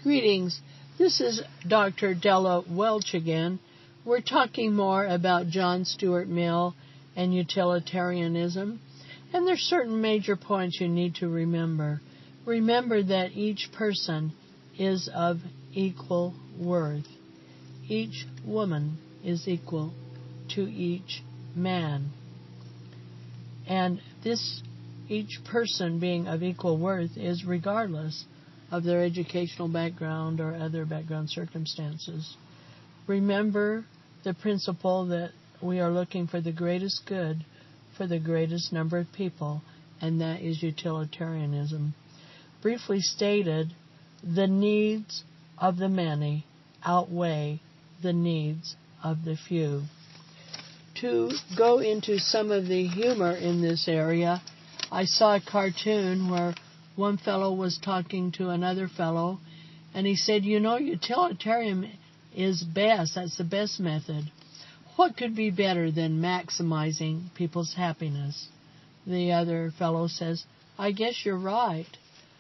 Greetings. This is Dr. Della Welch again. We're talking more about John Stuart Mill and utilitarianism. And there's certain major points you need to remember. Remember that each person is of equal worth. Each woman is equal to each man. And each person being of equal worth is regardless of their educational background or other background circumstances. Remember the principle that we are looking for the greatest good for the greatest number of people, and that is utilitarianism. Briefly stated, the needs of the many outweigh the needs of the few. To go into some of the humor in this area, I saw a cartoon where one fellow was talking to another fellow, and he said, utilitarian is best. That's the best method. What could be better than maximizing people's happiness? The other fellow says, I guess you're right.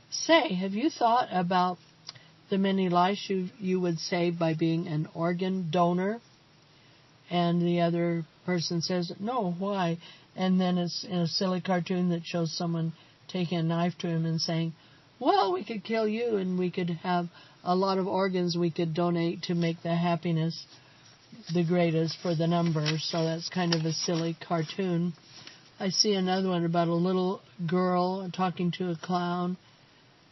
Say, have you thought about the many lives you would save by being an organ donor? And the other person says, no, why? And then it's in a silly cartoon that shows someone taking a knife to him and saying, well, we could kill you and we could have a lot of organs we could donate to make the happiness the greatest for the numbers. So that's kind of a silly cartoon. I see another one about a little girl talking to a clown,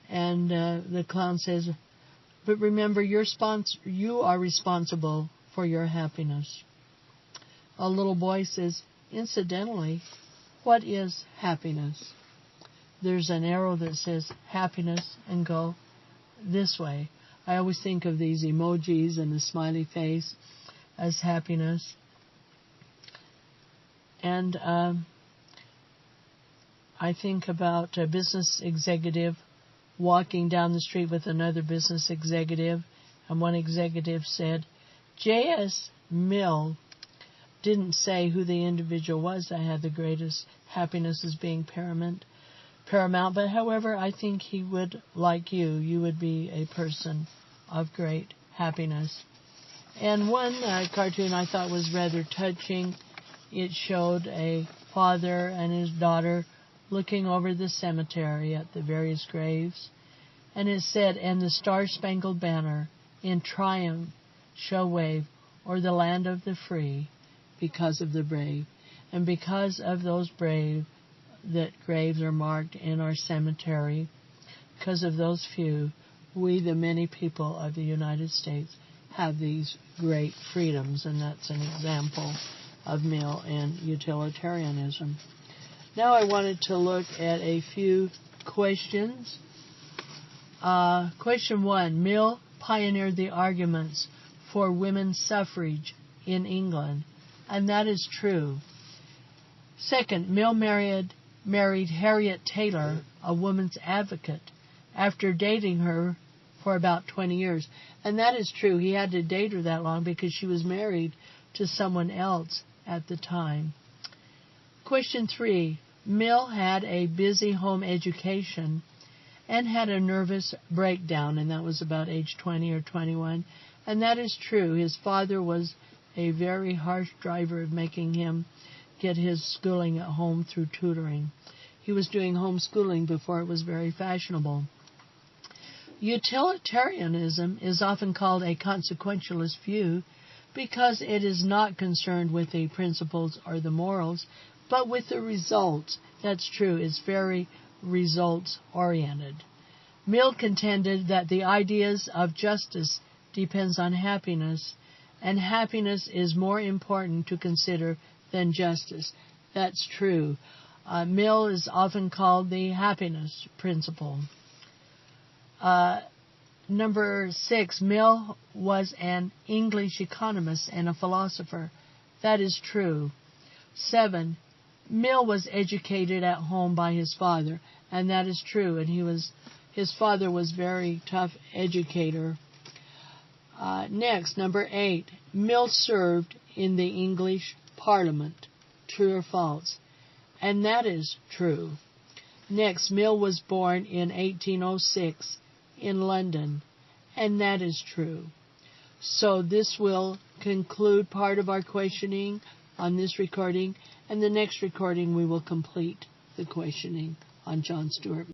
and the clown says, but remember, you are responsible for your happiness. A little boy says, incidentally, what is happiness? There's an arrow that says happiness and go this way. I always think of these emojis and the smiley face as happiness. And I think about a business executive walking down the street with another business executive, and one executive said, J.S. Mill didn't say who the individual was that had the greatest happiness as being paramount, but however, I think he would, like you would be a person of great happiness. And one cartoon I thought was rather touching. It showed a father and his daughter looking over the cemetery at the various graves. And it said, and the star-spangled banner in triumph shall wave o'er the land of the free because of the brave. And because of those brave, that graves are marked in our cemetery, because of those few, we, the many people of the United States, have these great freedoms, and that's an example of Mill and utilitarianism. Now I wanted to look at a few questions. Question 1. Mill pioneered the arguments for women's suffrage in England, and that is true. Second, Mill married Harriet Taylor, a woman's advocate, after dating her for about 20 years. And that is true. He had to date her that long because she was married to someone else at the time. Question 3. Mill had a busy home education and had a nervous breakdown, and that was about age 20 or 21. And that is true. His father was a very harsh driver of making him get his schooling at home through tutoring. He was doing homeschooling before it was very fashionable. Utilitarianism is often called a consequentialist view because it is not concerned with the principles or the morals, but with the results. That's true. It's very results-oriented. Mill contended that the ideas of justice depends on happiness, and happiness is more important to consider than justice. That's true. Mill is often called the happiness principle. Number 6, Mill was an English economist and a philosopher. That is true. 7, Mill was educated at home by his father, and that is true. And his father was very tough educator. Next, number 8, Mill served in the English Parliament. True or false? And that is true. Next, Mill was born in 1806 in London, And that is true. So this will conclude part of our questioning on this recording, and the next recording we will complete the questioning on John Stuart